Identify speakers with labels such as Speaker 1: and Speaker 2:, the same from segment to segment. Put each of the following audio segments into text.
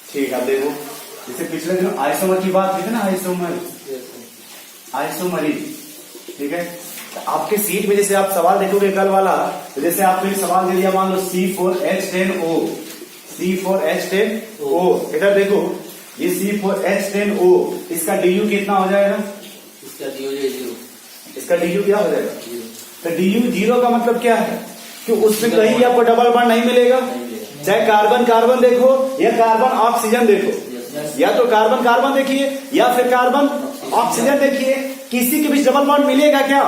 Speaker 1: ठीक है, आप देखो जैसे पिछले दिन आइसोमर की बात की थी ना, आइसोमरी, ठीक है। तो आपके सीट में जैसे आप सवाल देखोगे कल वाला, तो जैसे आपको एक सवाल दे दिया, मान लो C4H10O, C4H10O, इधर देखो ये C4H10O, इसका DU कितना हो जाएगा?
Speaker 2: इसका DU 0,
Speaker 1: इसका DU क्या हो जाएगा? तो DU 0 का मतलब क्या है कि उसमें कहीं आपको डबल बॉन्ड नहीं मिलेगा, चाहे कार्बन कार्बन देखो या कार्बन ऑक्सीजन देखो, या तो कार्बन कार्बन देखिए या फिर कार्बन ऑक्सीजन देखिए, किसी के बीच डबल बॉन्ड मिलेगा क्या?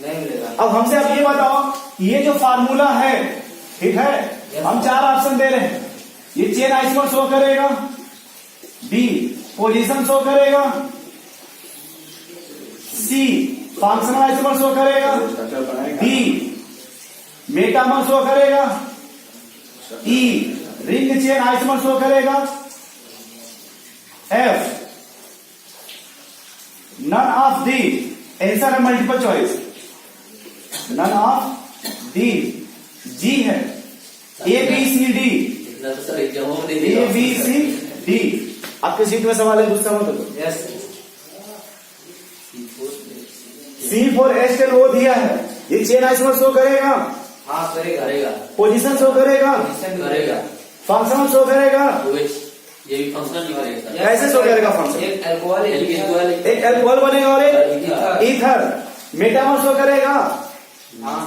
Speaker 2: नहीं मिलेगा।
Speaker 1: अब हमसे आप ये बताओ, ये जो फार्मूला है, ठीक है, हम 4 ऑप्शन दे रहे हैं, ये चेन आइसोमर शो करेगा, बी पोजीशन शो करेगा, सी फंक्शनल आइसोमर शो करेगा, डी मेटामर शो करेगा, E ring chain isomer show करेगा, F none of the. Answer है multiple choice, none of the. जी है ए बी सी डी,
Speaker 2: इतना तो सर एग्जाम में नहीं
Speaker 1: ए बी सी डी। आपके सीट में सवाल है, गुस्सा मत करो।
Speaker 2: यस।
Speaker 1: C4H10O दिया है, ये चेन आइसोमर शो करेगा,
Speaker 2: हाँ करेगा,
Speaker 1: पोजीशन शो करेगा,
Speaker 2: करेगा,
Speaker 1: फंक्शनल शो करेगा।
Speaker 2: ये भी फंक्शनल भी करेगा।
Speaker 1: कैसे शो करेगा फंक्शन?
Speaker 2: एक अल्कोहल
Speaker 1: एक अल्कोहल बनेगा और एक ईथर। मेटामर शो करेगा,
Speaker 2: हाँ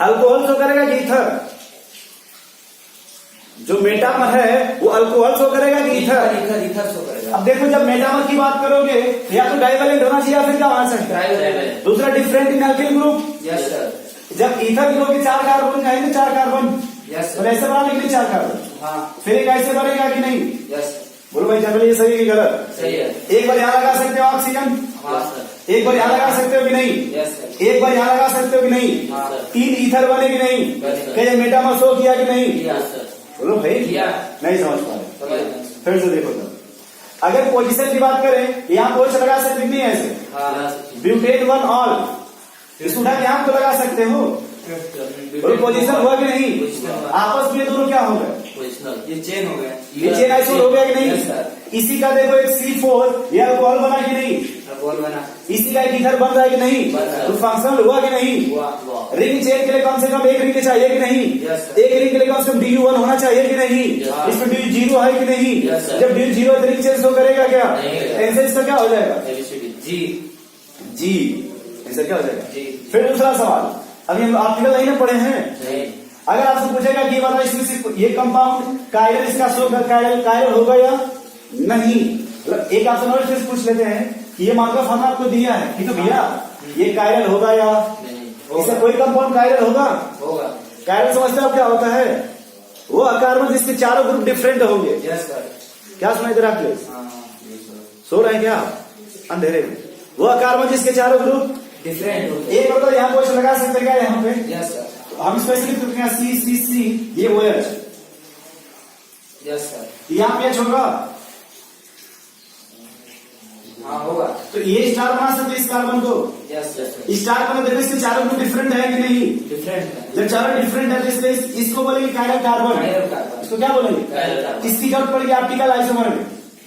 Speaker 1: अल्कोहल शो करेगा कि ईथर? जो मेटामर है वो अल्कोहल शो करेगा कि ईथर?
Speaker 2: इथर शो करेगा।
Speaker 1: अब देखो, जब मेटामर की बात करोगे या तो डाइवेलेंट होना चाहिए या फिर क्या होना चाहिए?
Speaker 2: ट्राइवेलेंट।
Speaker 1: दूसरा different in alkyl group.
Speaker 2: Yes sir.
Speaker 1: जब ईथर ग्रुप के 4 कार्बन चाहिए, 4 कार्बन,
Speaker 2: यस
Speaker 1: और ऐसे बनाने के लिए 4 कार्बन,
Speaker 2: हाँ
Speaker 1: फिर एक ऐसे बनेगा कि नहीं?
Speaker 2: यस
Speaker 1: बोलो भाई जनरल, ये सही है कि गलत?
Speaker 2: सही है।
Speaker 1: एक बार यहाँ लगा सकते हो ऑक्सीजन,
Speaker 2: हाँ सर।
Speaker 1: एक बार यहाँ लगा सकते हो कि नहीं?
Speaker 2: Yes sir.
Speaker 1: एक बार यहाँ लगा सकते हो कि नहीं?
Speaker 2: हाँ सर।
Speaker 1: 3 ईथर बने कि नहीं?
Speaker 2: बस सर।
Speaker 1: क्या मेटामर शो किया कि नहीं?
Speaker 2: Yes sir.
Speaker 1: बोलो भाई,
Speaker 2: किया।
Speaker 1: नहीं समझ पा रहे?
Speaker 2: समझ गए।
Speaker 1: फिर से देखो तब, अगर पोजीशन की बात करें, यहाँ पोज लगा सकते नहीं ऐसे,
Speaker 2: हाँ
Speaker 1: ब्यूटेन 1 ऑल, इसको उठा के यहाँ तो लगा सकते हो। बोलो पोजीशन हुआ कि नहीं?
Speaker 2: पोजीशन।
Speaker 1: आपस में दोनों क्या हो गए?
Speaker 2: पोजिशनल, ये चेन हो गया,
Speaker 1: ये चेन आइसोमर हो गया कि नहीं?
Speaker 2: Yes sir.
Speaker 1: इसी का देखो एक C4, ये अल्कोहल बना कि नहीं?
Speaker 2: अल्कोहल बना,
Speaker 1: इसी का एक ईथर बन रहा है कि नहीं?
Speaker 2: बन रहा है।
Speaker 1: तो फंक्शनल हुआ कि नहीं?
Speaker 2: हुआ हुआ।
Speaker 1: रिंग चेन के लिए कम से कम एक रिंग चाहिए कि नहीं?
Speaker 2: Yes sir.
Speaker 1: एक रिंग के लिए कम से कम DU1 होना चाहिए कि नहीं?
Speaker 2: हाँ।
Speaker 1: इसमें DU 0 है कि नहीं?
Speaker 2: Yes sir.
Speaker 1: जब DU 0 है तो रिंग चेन शो करेगा क्या?
Speaker 2: नहीं।
Speaker 1: आंसर इसका क्या हो जाएगा?
Speaker 2: एबीसीडी जी
Speaker 1: जी। आंसर क्या हो जाएगा?
Speaker 2: जी।
Speaker 1: फिर दूसरा सवाल, अभी हम आर्टिकल नहीं ना पढ़े हैं।
Speaker 2: नहीं।
Speaker 1: अगर आपसे पूछेगा कि बताओ इसमें से ये कंपाउंड कायरल इसका शो कायरल होगा या नहीं? मतलब एक ऑप्शन और चीज पूछ लेते हैं कि ये मार्कअप हमने आपको दिया है कि तो भैया ये कायरल होगा या
Speaker 2: नहीं
Speaker 1: इसका कोई कंपाउंड कायरल होगा?
Speaker 2: होगा।
Speaker 1: कायरल समझते हो आप क्या होता है? वो कार्बन जिसके चारों ग्रुप डिफरेंट होंगे।
Speaker 2: Yes sir.
Speaker 1: क्या सुनाई दे रहा है?
Speaker 2: हाँ
Speaker 1: सो रहे हैं क्या अंधेरे में? वो कार्बन जिसके चारों ग्रुप
Speaker 2: डिफरेंट होते।
Speaker 1: एक मतलब यहाँ पोज लगा सकते हैं क्या यहाँ पे?
Speaker 2: Yes sir.
Speaker 1: हम स्पेशली C ये OH,
Speaker 2: यस सर।
Speaker 1: यहाँ पे H होगा,
Speaker 2: हाँ होगा।
Speaker 1: तो ये स्टार बना सकते इस कार्बन को।
Speaker 2: Yes yes.
Speaker 1: स्टार बना देखो, इसके चारों ग्रुप डिफरेंट है कि नहीं?
Speaker 2: डिफरेंट है।
Speaker 1: जब चारों डिफरेंट है तो इसलिए इसको बोलेंगे कायरल कार्बन।
Speaker 2: Chiral carbon.
Speaker 1: इसको क्या बोलेंगे?
Speaker 2: Chiral carbon.
Speaker 1: इसकी जरूरत पड़ेगी ऑप्टिकल आइसोमर में।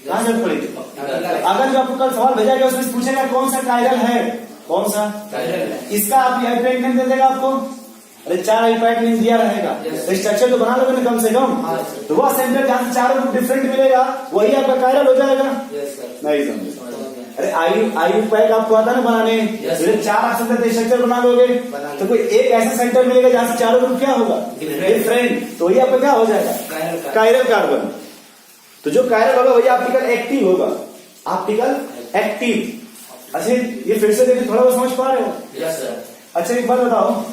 Speaker 1: कहाँ जरूरत पड़ेगी? अगर जो आपको कल सवाल भेजा गया उसमें पूछेगा कौन सा कायरल है, कौन सा
Speaker 2: कायरल है।
Speaker 1: इसका आप हाइड्रोजन नेम दे देगा आपको। अरे 4 हाइड्रोजन नेम दिया रहेगा, तो स्ट्रक्चर तो बना लोगे ना कम से कम।
Speaker 2: हाँ।
Speaker 1: तो वह सेंटर जहाँ से चारों ग्रुप डिफरेंट मिलेगा वही आपका कायरल हो जाएगा।
Speaker 2: Yes sir.
Speaker 1: नहीं समझे?
Speaker 2: समझ गया।
Speaker 1: अरे आयु पैक आपको आता ना बनाने,
Speaker 2: Yes.
Speaker 1: तो 4 ऑप्शन देते स्ट्रक्चर बना लोगे,
Speaker 2: बना
Speaker 1: तो कोई एक ऐसा सेंटर मिलेगा जहां से चारों ग्रुप क्या होगा?
Speaker 2: Different.
Speaker 1: डिफरेंट। तो ये आपका क्या हो जाएगा?
Speaker 2: Chiral carbon.
Speaker 1: Chiral carbon. तो जो कायरल होगा वही ऑप्टिकल एक्टिव होगा, ऑप्टिकल एक्टिव। अच्छा ये फिर से देखिए, थोड़ा बहुत समझ पा रहे हो?
Speaker 2: Yes sir.
Speaker 1: अच्छा एक बात बताओ,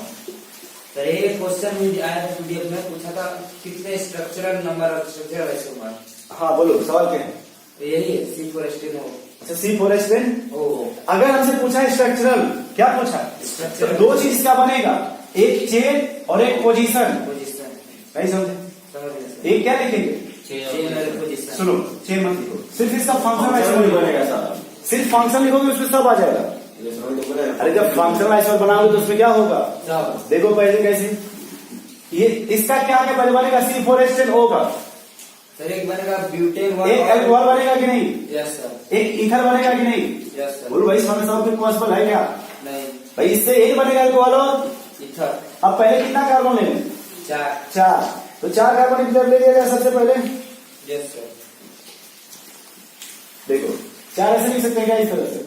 Speaker 2: सर एक क्वेश्चन मुझे आया था पीडीएफ में, पूछा था कितने structural number of structural isomer.
Speaker 1: हाँ बोलो सवाल क्या है?
Speaker 2: तो यही है C4H10 हो।
Speaker 1: अच्छा C4H10।
Speaker 2: ओ
Speaker 1: अगर हमसे पूछा है स्ट्रक्चरल, क्या पूछा?
Speaker 2: Structural.
Speaker 1: तो 2 चीज इसका बनेगा, एक चेन और एक पोजीशन।
Speaker 2: पोजीशन।
Speaker 1: नहीं समझे?
Speaker 2: समझ गए सर।
Speaker 1: एक क्या लिखेंगे?
Speaker 2: चेन और पोजीशन।
Speaker 1: सुनो, चेन मत लिखो, सिर्फ इसका फंक्शन आइसोमर बनेगा सारा। सिर्फ फंक्शन लिखोगे उसमें सब आ जाएगा। अरे जब फंक्शनल आइसोमर बनाओगे तो उसमें क्या होगा? देखो पहले कैसे, ये इसका क्या क्या पहले बनेगा? C4H10O का
Speaker 2: सर एक बनेगा ब्यूटेन वन,
Speaker 1: एक अल्कोहल बनेगा कि नहीं,
Speaker 2: यस सर,
Speaker 1: एक ईथर बनेगा कि नहीं,
Speaker 2: यस सर,
Speaker 1: बोलो भाई इसमें सब कुछ पॉसिबल है क्या
Speaker 2: नहीं,
Speaker 1: भाई, इससे एक बनेगा अल्कोहल और
Speaker 2: इथर
Speaker 1: अब पहले कितना कार्बन ले लें,
Speaker 2: 4,
Speaker 1: चार, तो 4 कार्बन इधर ले लिया जाए सबसे पहले,
Speaker 2: यस सर,
Speaker 1: देखो 4 ऐसे लिख सकते हैं क्या इस तरह से,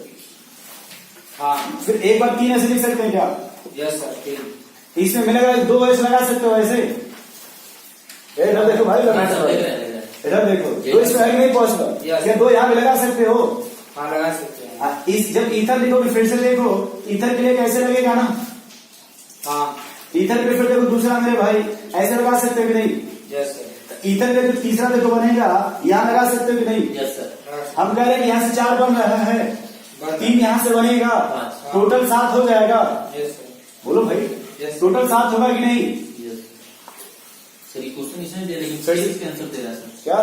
Speaker 2: हाँ,
Speaker 1: फिर एक बार 3 ऐसे लिख सकते हैं क्या,
Speaker 2: यस सर, 3,
Speaker 1: इसमें मिलेगा 2 ऐसे लगा सकते हो ऐसे, इधर देखो भाई लगा सकते हो, इधर देखो 2 इसमें है कि नहीं पॉसिबल, क्या 2 यहाँ भी लगा सकते हो,
Speaker 2: हाँ लगा सकते हैं,
Speaker 1: इस जब ईथर लिखोगे फिर से देखो, ईथर के लिए कैसे लगेगा ना,
Speaker 2: हाँ,
Speaker 1: ईथर के लिए फिर देखो दूसरा मेरे भाई ऐसे लगा सकते हो कि नहीं,
Speaker 2: यस सर,
Speaker 1: ईथर के जो तीसरा देखो बनेगा यहाँ लगा सकते हो कि नहीं,
Speaker 3: यस सर।
Speaker 2: लगा सकते
Speaker 1: हम कह रहे हैं कि यहाँ से 4 बन रहा है,
Speaker 2: हैं,
Speaker 1: 3 यहाँ से बनेगा, टोटल 7 हो जाएगा,
Speaker 2: यस सर,
Speaker 1: बोलो भाई
Speaker 2: यस,
Speaker 1: टोटल 7 होगा कि नहीं,
Speaker 3: यस सर। ये क्वेश्चन इसमें दे लेकिन
Speaker 1: सर,
Speaker 3: इसके आंसर दे रहा है सर।
Speaker 1: क्या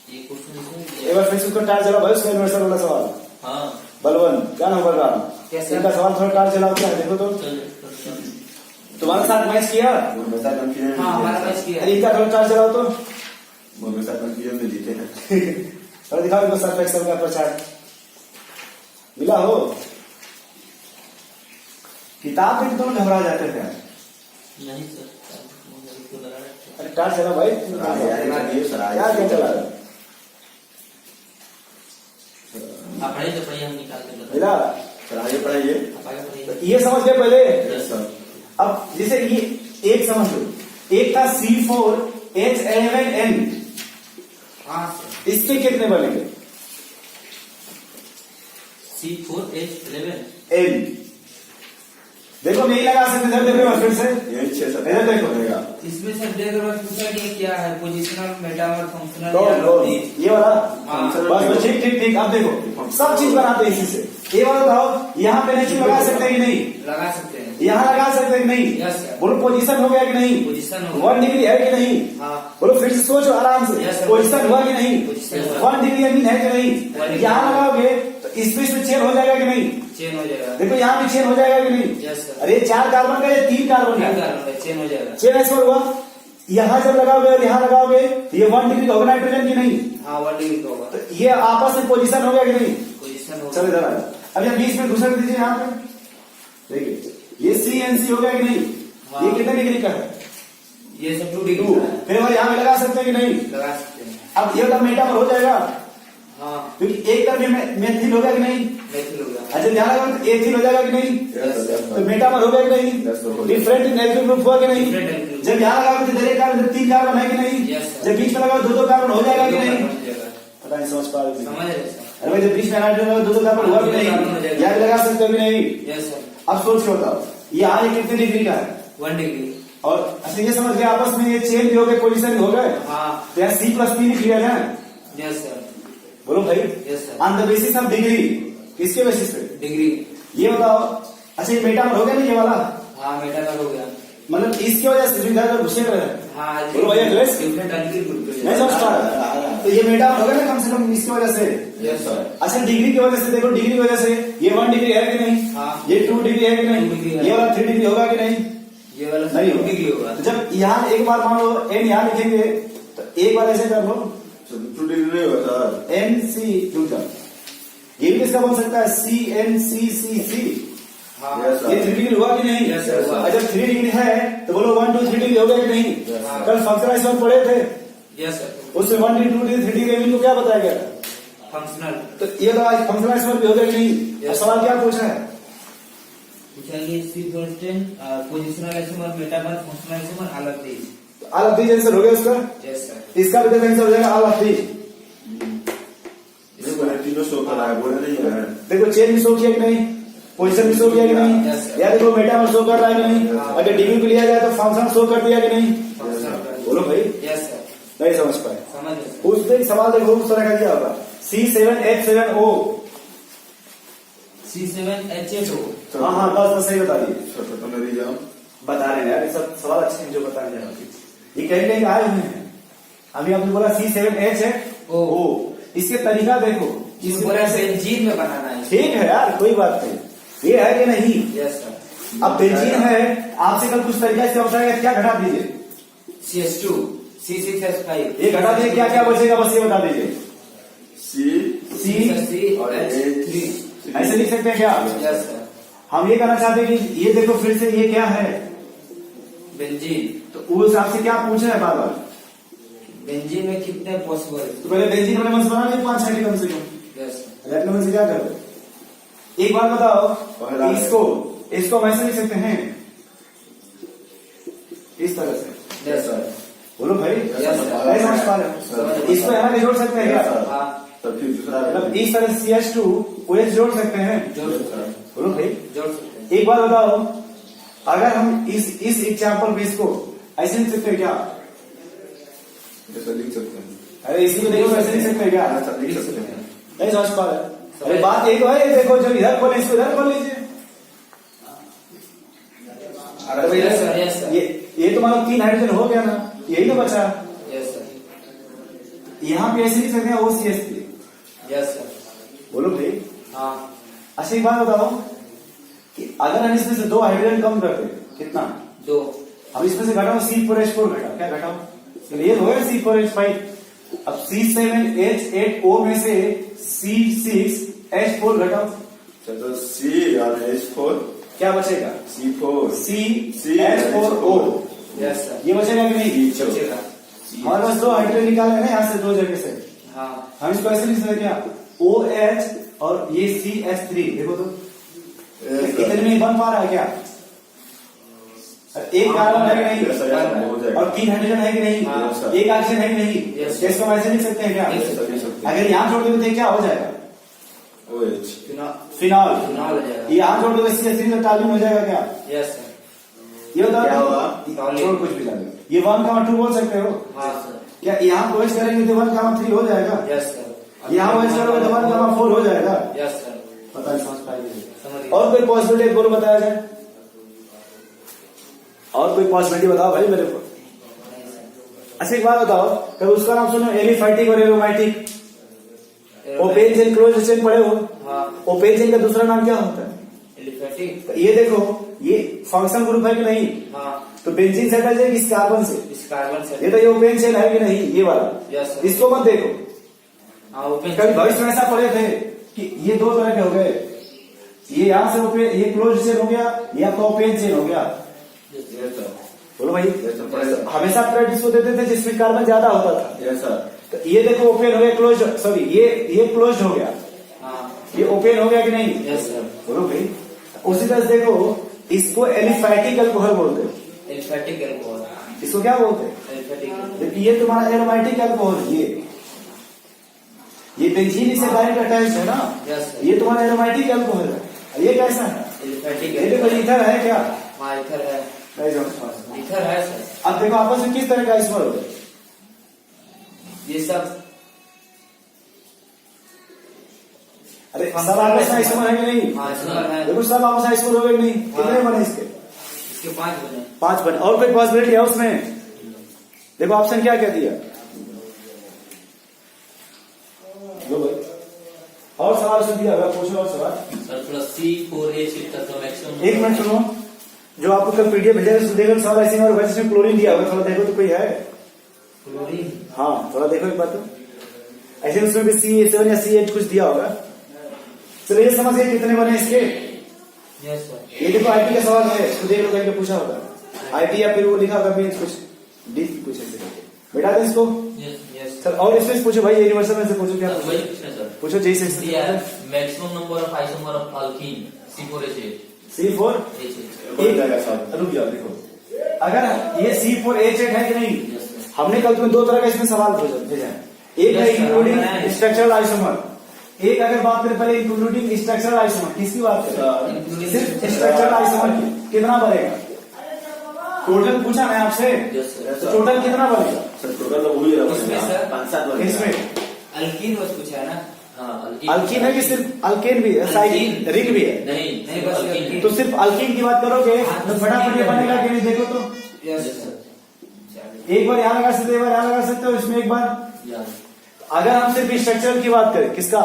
Speaker 3: ये क्वेश्चन इसमें
Speaker 1: एक
Speaker 3: दिया।
Speaker 1: बार फिर से उसका टार चला भाई, उसका यूनिवर्सल वाला सवाल,
Speaker 3: हाँ
Speaker 1: बलवन क्या नाम बोल रहा
Speaker 2: Yes, sir.
Speaker 1: इनका सवाल थोड़ा टार चलाओ क्या है देखो तो,
Speaker 3: चल
Speaker 1: तुम्हारे साथ मैच किया,
Speaker 2: हाँ हमारा मैच किया
Speaker 1: अरे इनका थोड़ा टार चलाओ तो,
Speaker 4: जीते हैं।
Speaker 1: थोड़ा दिखाओ इनको सर्फ एक्सेल का प्रचार मिला हो, किताब में तुम घबरा जाते थे,
Speaker 3: नहीं सर, मुझे तो लगा रहा है।
Speaker 1: अरे टार चला भाई, क्या क्या चला रहा है?
Speaker 3: आप पढ़ाइए तो पढ़ाइए, हम निकाल के बता
Speaker 1: मिला,
Speaker 4: पढ़ाइए।
Speaker 3: आप आगे पढ़ाइए।
Speaker 1: ये समझ गए पहले,
Speaker 3: यस सर।
Speaker 1: अब जैसे ये एक समझ लो, एक था C4H11N,
Speaker 2: हाँ सर,
Speaker 1: इसके कितने बनेंगे,
Speaker 3: C4H11
Speaker 1: N, देखो नहीं लगा सकते, इधर देखो फिर से,
Speaker 4: यही 6-7
Speaker 1: इधर देखो,
Speaker 2: इसमें सर डेढ़ बार पूछा कि क्या है पोजिशनल, मेटामर, फंक्शनल
Speaker 1: तो
Speaker 2: या
Speaker 1: ये वाला,
Speaker 2: हाँ।
Speaker 1: बस ठीक ठीक ठीक, अब देखो सब चीज बनाते हैं इसी से, ये वाला बताओ यहाँ पे नेचुरल लगा सकते हैं कि नहीं,
Speaker 2: लगा सकते हैं,
Speaker 1: यहाँ लगा सकते हैं कि नहीं,
Speaker 2: यस सर,
Speaker 1: बोलो पोजीशन हो गया कि नहीं,
Speaker 2: पोजिशन हो
Speaker 1: 1 डिग्री है कि नहीं,
Speaker 2: हाँ,
Speaker 1: बोलो फिर से सोचो आराम से,
Speaker 2: Yes, sir.
Speaker 1: पोजीशन हुआ कि नहीं,
Speaker 2: पोजिशन हुआ।
Speaker 1: 1 डिग्री मीन है कि
Speaker 2: One
Speaker 1: नहीं,
Speaker 2: degree.
Speaker 1: यहाँ लगाओगे तो इसमें चेन हो जाएगा कि नहीं,
Speaker 2: चेन हो जाएगा,
Speaker 1: देखो यहाँ भी चेन हो जाएगा कि नहीं,
Speaker 2: यस सर,
Speaker 1: अरे 4 कार्बन का या 3 कार्बन
Speaker 2: क्या
Speaker 1: का,
Speaker 2: कारण है, चेन हो जाएगा,
Speaker 1: चेन ऐसे हुआ, यहाँ जब लगाओगे और यहाँ लगाओगे तो ये 1 डिग्री का होगा नाइट्रोजन की नहीं,
Speaker 2: हाँ 1 डिग्री का होगा,
Speaker 1: तो ये आपस में पोजीशन हो गया कि नहीं,
Speaker 2: पोजिशन होगा,
Speaker 1: चलो इधर आइए, अब यहाँ बीच में दूसरा दीजिए यहाँ पे, देखिए ये CNC हो गया कि नहीं,
Speaker 2: हाँ।
Speaker 1: ये कितने डिग्री का है,
Speaker 2: ये सब 2
Speaker 1: 2,
Speaker 2: डिग्री का है,
Speaker 1: फिर हमारे यहाँ पे लगा सकते हैं कि नहीं,
Speaker 2: लगा सकते हैं,
Speaker 1: अब ये वाला मेटामर हो जाएगा,
Speaker 2: हाँ,
Speaker 1: क्योंकि एक तरफ मेथिल हो गया कि नहीं,
Speaker 2: मेथिल हो गया,
Speaker 1: अच्छा ध्यान लगा तो एथिल हो जाएगा कि नहीं, तो मेटामर हो गया कि नहीं,
Speaker 4: Yes, sir.
Speaker 1: Different alkyl group हुआ कि नहीं,
Speaker 2: Different alkyl group.
Speaker 1: जब यहाँ लगा तो इधर एक कार्बन 3 कार्बन है कि नहीं,
Speaker 2: Yes, sir.
Speaker 1: जब बीच में लगा 2 कार्बन हो जाएगा कि नहीं,
Speaker 2: हो जाएगा,
Speaker 1: पता नहीं समझ पा रहे
Speaker 2: समझ रहे सर,
Speaker 1: अरे भाई जब बीच में नाइट्रोजन लगा 2 कार्बन हुआ कि
Speaker 2: 2 कार्बन हो
Speaker 1: नहीं,
Speaker 2: जाएगा।
Speaker 1: यहाँ भी लगा सकते हो कि नहीं,
Speaker 2: यस सर,
Speaker 1: अब सोच के बताओ यहाँ ये कितने डिग्री का है,
Speaker 2: 1 डिग्री,
Speaker 1: और अच्छा ये समझ गए आपस में ये चेन भी हो गए, पोजीशन भी हो गए,
Speaker 2: हाँ,
Speaker 1: तो यहाँ C+P लिख लिया जाए,
Speaker 2: यस सर,
Speaker 1: बोलो भाई,
Speaker 2: yes sir,
Speaker 1: on the basis of degree, किसके बेसिस पे,
Speaker 2: डिग्री,
Speaker 1: ये बताओ, अच्छा ये मेटामर हो गया ना ये वाला,
Speaker 2: हाँ मेटामर हो गया,
Speaker 1: मतलब इसकी वजह से इधर घुसे रहे,
Speaker 2: हाँ,
Speaker 1: बोलो भैया क्लेश?
Speaker 2: डिफरेंट एल्किल ग्रुप के
Speaker 1: नहीं समझ पा रहा, तो ये मेटामर हो गया ना कम से कम इसकी वजह से,
Speaker 2: यस सर,
Speaker 1: अच्छा डिग्री की वजह से देखो, डिग्री की वजह से ये 1 डिग्री है कि नहीं,
Speaker 2: हाँ,
Speaker 1: ये 2 डिग्री है कि
Speaker 2: 2
Speaker 1: नहीं,
Speaker 2: डिग्री है।
Speaker 1: ये वाला 3 डिग्री होगा कि नहीं,
Speaker 2: ये वाला
Speaker 1: नहीं
Speaker 2: 2 डिग्री होगा,
Speaker 1: तो जब यहाँ एक बार मान लो n यहाँ लिखेंगे तो एक बार ऐसे कर लो
Speaker 4: 2 डिग्री होगा सर।
Speaker 1: NC न्यूटन, ये भी किसका बन सकता है CNCCC,
Speaker 2: हाँ,
Speaker 4: Yes, sir.
Speaker 1: ये 3 डिग्री हुआ कि नहीं,
Speaker 2: Yes, sir, हुआ।
Speaker 1: और जब 3 डिग्री है तो बोलो 1 2 3 डिग्री हो गया कि नहीं,
Speaker 4: Yes,
Speaker 2: sir.
Speaker 1: कल फंक्शनल इसमें पढ़े थे,
Speaker 2: यस सर,
Speaker 1: उसमें 1 डिग्री 2 डिग्री 3 डिग्री इनको क्या बताया गया था,
Speaker 2: फंक्शनल,
Speaker 1: तो ये तो आज फंक्शनल इसमें भी हो गया कि नहीं, अब
Speaker 2: Yes.
Speaker 1: सवाल क्या पूछा है,
Speaker 2: पूछेंगे C410 positional isomer, metamer, functional isomer, अलग थी,
Speaker 1: ऑल ऑफ दीज आंसर हो गया उसका,
Speaker 2: यस सर,
Speaker 1: इसका भी आंसर हो जाएगा ऑल ऑफ दीज,
Speaker 4: देखो है तीनों शो कर रहा है, बोले नहीं है।
Speaker 1: देखो चेन भी शो किया कि नहीं, पोजीशन भी शो किया कि नहीं,
Speaker 2: Yes, sir.
Speaker 1: या देखो मेटामर शो कर रहा है कि नहीं,
Speaker 2: हाँ।
Speaker 1: अगर डिग्री पे लिया जाए तो फंक्शन शो कर दिया कि नहीं,
Speaker 2: फंक्शनल,
Speaker 1: बोलो भाई,
Speaker 2: यस सर,
Speaker 1: नहीं समझ पाए,
Speaker 2: समझ गए सर,
Speaker 1: उस दिन सवाल देखो उस तरह का दिया होगा C7H7O,
Speaker 2: C7H8O,
Speaker 1: हाँ हाँ बस सही बता दिए,
Speaker 4: छोटा तो मेरी जाओ।
Speaker 1: बता रहे हैं यार, ये सब सवाल अच्छे हैं जो बताने जा रहे हैं, ये कहीं कहीं आए हुए हैं, अभी आपने बोला C7H है O, इसके तरीका देखो,
Speaker 2: इस
Speaker 1: इसके
Speaker 2: पूरा बेंजीन में बनाना है,
Speaker 1: ठीक है यार कोई बात नहीं, ये है कि नहीं,
Speaker 2: यस सर,
Speaker 1: अब बेंजीन है, आपसे कल कुछ तरीका इसका बताएगा, क्या घटा दीजिए,
Speaker 2: CS2, C6H5
Speaker 1: ये घटा दीजिए, क्या क्या बचेगा बस ये बता दीजिए।
Speaker 4: C
Speaker 2: C
Speaker 4: और
Speaker 2: H3
Speaker 1: ऐसे लिख सकते हैं क्या?
Speaker 2: Yes sir.
Speaker 1: हम ये कहना चाहते हैं कि ये देखो फिर से ये क्या है,
Speaker 2: बेंजीन।
Speaker 1: तो उस हिसाब से क्या पूछ रहे हैं बार बार।
Speaker 2: बेंजीन में कितने पॉसिबल है?
Speaker 1: तो पहले बेंजीन वाले मंत्र बना लिए 5-6 के कम से कम।
Speaker 2: Yes sir.
Speaker 1: लेफ्ट नंबर से क्या करो, एक बार बताओ।
Speaker 4: पहला है।
Speaker 1: इसको हम ऐसे लिख सकते हैं इस तरह से।
Speaker 2: Yes sir.
Speaker 1: बोलो भाई,
Speaker 2: Yes, sir.
Speaker 1: नहीं समझ पा रहे हो? इसको यहाँ पे जोड़ सकते हैं क्या?
Speaker 2: हाँ
Speaker 4: तब फिर दूसरा
Speaker 1: मतलब इस तरह से CH2 OH जोड़ सकते हैं।
Speaker 2: जोड़ सकते हैं।
Speaker 1: बोलो भाई,
Speaker 2: जोड़ सकते हैं।
Speaker 1: एक बार बताओ, अगर हम इस एग्जाम्पल बेस को ऐसे लिख सकते हैं क्या?
Speaker 4: ऐसा लिख सकते हैं।
Speaker 1: अरे इसी को देखो, ऐसे लिख सकते हैं क्या?
Speaker 4: ऐसा लिख सकते हैं।
Speaker 1: नहीं समझ पा रहे? अरे बात एक है, ये देखो जब इधर खोले इसको इधर खोल लीजिए। अरे भाई
Speaker 2: Yes, sir. Yes, sir.
Speaker 1: ये तो मतलब 3 हाइड्रोजन हो गया ना, यही तो बचा।
Speaker 2: Yes sir.
Speaker 1: यहाँ पे ऐसे लिख सकते हैं OCH3।
Speaker 2: Yes sir.
Speaker 1: बोलो भाई।
Speaker 2: हाँ
Speaker 1: अच्छा एक बात बताओ कि अगर हम इसमें से 2 हाइड्रोजन कम कर दे, कितना?
Speaker 2: 2।
Speaker 1: हम इसमें से घटाओ C4H4 घटाओ, क्या घटाओ? ये हो गया C4H5। अब C7H8O में से C6H4 घटाओ,
Speaker 4: अच्छा तो C और H4
Speaker 1: क्या बचेगा?
Speaker 4: C4
Speaker 1: CH4O।
Speaker 2: Yes sir.
Speaker 1: ये बचेगा कि नहीं?
Speaker 2: बचेगा।
Speaker 1: हमारे पास 2 हाइड्रोजन निकाले हैं ना यहाँ से 2 जगह से।
Speaker 2: हाँ
Speaker 1: हम इसको ऐसे लिख सकते हैं क्या? OH और ये CH3। देखो तो इतने में बन पा रहा है क्या? एक कार्बन है कि
Speaker 4: ऐसा
Speaker 1: नहीं?
Speaker 4: हो जाएगा।
Speaker 1: और 3 हाइड्रोजन है कि नहीं?
Speaker 2: हाँ।
Speaker 1: एक ऑक्सीजन है कि नहीं?
Speaker 2: Yes,
Speaker 1: तो इसको हम ऐसे लिख सकते हैं क्या?
Speaker 2: Yes,
Speaker 4: ऐसा लिख सकते हैं।
Speaker 1: अगर यहाँ जोड़ दोगे तो क्या हो जाएगा?
Speaker 4: OH
Speaker 2: phenol
Speaker 1: phenol.
Speaker 2: फिनॉल हो जाएगा।
Speaker 1: यहाँ जोड़ दोगे CH3 तो टॉल्यून हो जाएगा क्या?
Speaker 2: Yes sir.
Speaker 1: ये
Speaker 4: क्या
Speaker 1: बताओ।
Speaker 2: होगा?
Speaker 1: छोड़ कुछ भी डालो। ये 1,2 बोल सकते हो
Speaker 2: हाँ सर।
Speaker 1: क्या? यहाँ OH करेंगे तो 1,3 हो जाएगा।
Speaker 2: Yes sir.
Speaker 1: यहाँ OH करोगे तो 1,4 हो जाएगा।
Speaker 2: Yes sir.
Speaker 1: पता नहीं समझ पाएंगे।
Speaker 2: समझ गए।
Speaker 1: और कोई पॉसिबिलिटी बोलो, बताया जाए। और कोई पॉसिबिलिटी बताओ भाई मेरे को। अच्छा एक बात बताओ, कभी उसका नाम सुनो, एलिफैटिक और aromatic. Open chain close chain पढ़े हो?
Speaker 2: हाँ
Speaker 1: ओपेन चेन का दूसरा नाम क्या होता है?
Speaker 2: एलिफैटिक।
Speaker 1: तो ये देखो, ये फंक्शन ग्रुप है कि नहीं?
Speaker 2: हाँ
Speaker 1: तो बेंजीन से हटा जाएगी इस कार्बन से।
Speaker 2: इस कार्बन से।
Speaker 1: ये तो ये ओपेन चेन है कि नहीं, ये वाला?
Speaker 2: Yes sir.
Speaker 1: इसको मत देखो।
Speaker 2: हाँ ओपन।
Speaker 1: कभी भविष्य में ऐसा पढ़े थे कि ये 2 तरह के हो गए, ये यहाँ से ओपन, ये क्लोज चेन हो गया, ये आपका ओपेन चेन हो गया।
Speaker 4: Yes sir.
Speaker 1: बोलो भाई,
Speaker 4: Yes sir. पढ़ेगा।
Speaker 1: हमेशा प्रायोरिटी को देते थे जिसमें कार्बन ज्यादा होता था।
Speaker 4: Yes sir.
Speaker 1: तो ये देखो ओपन हो गया, क्लोज, सॉरी ये क्लोज हो गया,
Speaker 2: हाँ
Speaker 1: ये ओपन हो गया कि नहीं?
Speaker 2: Yes sir.
Speaker 1: बोलो भाई। उसी तरह से देखो, इसको एलिफैटिक अल्कोहल बोलते हैं।
Speaker 2: Aliphatic alcohol.
Speaker 1: इसको क्या बोलते हैं?
Speaker 2: एलिफैटिक।
Speaker 1: जबकि ये तुम्हारा एरोमैटिक अल्कोहल, ये बेंजीन से डायरेक्ट अटैच है ना,
Speaker 2: यस सर।
Speaker 1: ये तुम्हारा एरोमैटिक अल्कोहल है। ये कैसा है?
Speaker 2: एलिफैटिक।
Speaker 1: ये देखो ईथर है क्या?
Speaker 2: हाँ इथर है।
Speaker 1: नहीं समझ पा रहे।
Speaker 2: इथर है सर।
Speaker 1: अब देखो आपस में किस तरह का आइसोमर होगा?
Speaker 2: ये सब
Speaker 1: अरे सब आपस में आइसोमर है कि नहीं?
Speaker 2: हाँ आइसोमर है।
Speaker 1: देखो सब आपस में आइसोमर हो गए कि नहीं? कितने
Speaker 2: हाँ।
Speaker 1: बने इसके?
Speaker 2: इसके 5 बने।
Speaker 1: 5 बने। और कोई पॉसिबिलिटी है उसमें? देखो ऑप्शन क्या दिया? लो भाई, और सवाल सुन दिया, पूछो और सवाल।
Speaker 3: सर थोड़ा C4H तक का मैक्सिमम।
Speaker 1: एक मिनट सुनो, जो आपको कल पीडीएफ भेजा है देखो, सवाल ऐसे में और वैसे में क्लोरीन दिया हुआ, थोड़ा देखो तो कोई है?
Speaker 2: क्लोरीन।
Speaker 1: हाँ थोड़ा देखो एक बार तो, ऐसे उसमें भी C7 या C8 कुछ दिया होगा। चलो ये समझ गए कितने बने इसके?
Speaker 2: Yes sir.
Speaker 1: ये देखो आईटी का सवाल है, तो देख लो कहीं पे पूछा होगा आईटी, या फिर वो लिखा होगा मीन्स कुछ डी कुछ ऐसे करके बैठा दे इसको।
Speaker 2: यस
Speaker 1: सर और इसमें पूछो भाई, यूनिवर्सल में से पूछो, क्या
Speaker 3: वही पूछना है सर।
Speaker 1: पूछो? जैसे
Speaker 3: maximum number of isomer of alkyne C4H8।
Speaker 1: C4
Speaker 4: बन जाएगा साहब।
Speaker 1: रुक जाओ, देखो अगर ये C4H8 है कि नहीं,
Speaker 3: यस सर।
Speaker 1: हमने कल तुम्हें 2 तरह का इसमें सवाल भेजा है। एक है
Speaker 2: Yes, sir,
Speaker 1: इंक्लूडिंग
Speaker 2: हमने-
Speaker 1: स्ट्रक्चरल आइसोमर, एक अगर बात करें पहले इंक्लूडिंग स्ट्रक्चरल आइसोमर, किसकी बात करें?
Speaker 2: Including
Speaker 1: सिर्फ स्ट्रक्चरल आइसोमर की कितना बनेगा? टोटल पूछा मैं आपसे,
Speaker 3: यस सर।
Speaker 1: तो टोटल कितना बनेगा
Speaker 4: सर टोटल तो वही रहा।
Speaker 2: इसमें सर
Speaker 4: 5-7 बन
Speaker 1: इसमें?
Speaker 2: अल्कीन बस पूछा है ना।
Speaker 3: हाँ
Speaker 1: अल्कीन है कि सिर्फ अल्केन भी है, साइकिन रिंग भी है?
Speaker 3: नहीं
Speaker 2: बस
Speaker 3: अल्कीन।
Speaker 2: अल्कीन।
Speaker 1: तो सिर्फ अल्कीन की बात करोगे तो फटाफट ये बनेगा कि नहीं? देखो तो
Speaker 2: यस
Speaker 3: यस
Speaker 2: सर।
Speaker 3: सर।
Speaker 1: एक बार यहाँ लगा सकते हो, एक बार यहाँ लगा सकते हो, इसमें एक बार।
Speaker 3: या
Speaker 1: अगर हम सिर्फ स्ट्रक्चर की बात करें, किसका?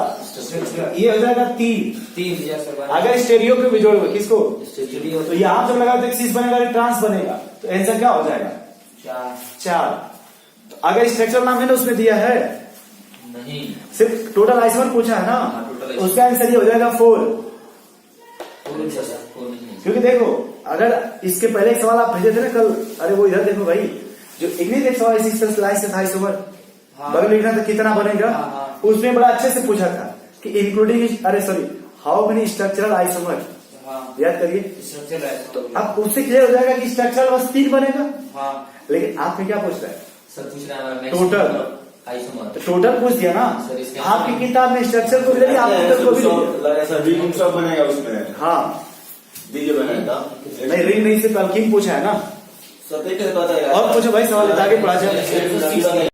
Speaker 1: ये हो जाएगा 3।
Speaker 2: Yes sir.
Speaker 1: अगर स्टेरियो पे भी जोड़ोगे, किसको?
Speaker 2: स्टूडियो
Speaker 1: तो यहाँ जब लगा तो 6 बनेगा, ट्रांस बनेगा, तो आंसर क्या हो जाएगा?
Speaker 2: 4।
Speaker 1: 4। अगर स्ट्रक्चरल नाम है ना उसमें दिया है,
Speaker 3: नहीं
Speaker 1: सिर्फ टोटल आइसोमर पूछा है ना,
Speaker 3: हाँ, total isomer।
Speaker 1: उसका आंसर ये हो जाएगा 4।
Speaker 3: फोर सर फोर नहीं
Speaker 1: क्योंकि देखो अगर इसके पहले एक सवाल आप भेजे थे ना कल, अरे वो इधर देखो भाई, जो इंग्लिश एक सवाल इसी तरह लाइन से था आइसोमर,
Speaker 2: हाँ।
Speaker 1: बगल लिखना था कितना बनेगा,
Speaker 2: हाँ, हाँ।
Speaker 1: उसमें बड़ा अच्छे से पूछा था कि इंक्लूडिंग, अरे sorry, how many structural isomer,
Speaker 2: हाँ
Speaker 1: याद करिए।
Speaker 2: स्ट्रक्चर है
Speaker 1: तो अब उससे क्लियर हो जाएगा कि स्ट्रक्चरल बस 3 बनेगा,
Speaker 2: हाँ
Speaker 1: लेकिन आपने क्या पूछ रहा है,
Speaker 3: सर पूछ रहे हैं हमारा
Speaker 1: Total।
Speaker 3: आइसोमर
Speaker 1: तो टोटल पूछ दिया ना,
Speaker 3: सर, इसके
Speaker 1: आपकी किताब में स्ट्रक्चर को भी दिया, आपकी किताब को भी दिया।
Speaker 4: ऐसा रिंग सब बनेगा उसमें,
Speaker 1: हाँ
Speaker 4: डीजे बनेगा।
Speaker 1: नहीं, रिंग नहीं, सिर्फ अल्कीन पूछा है ना।
Speaker 4: सत्य के पता है
Speaker 1: और पूछो भाई, सवाल आगे पढ़ा जाए।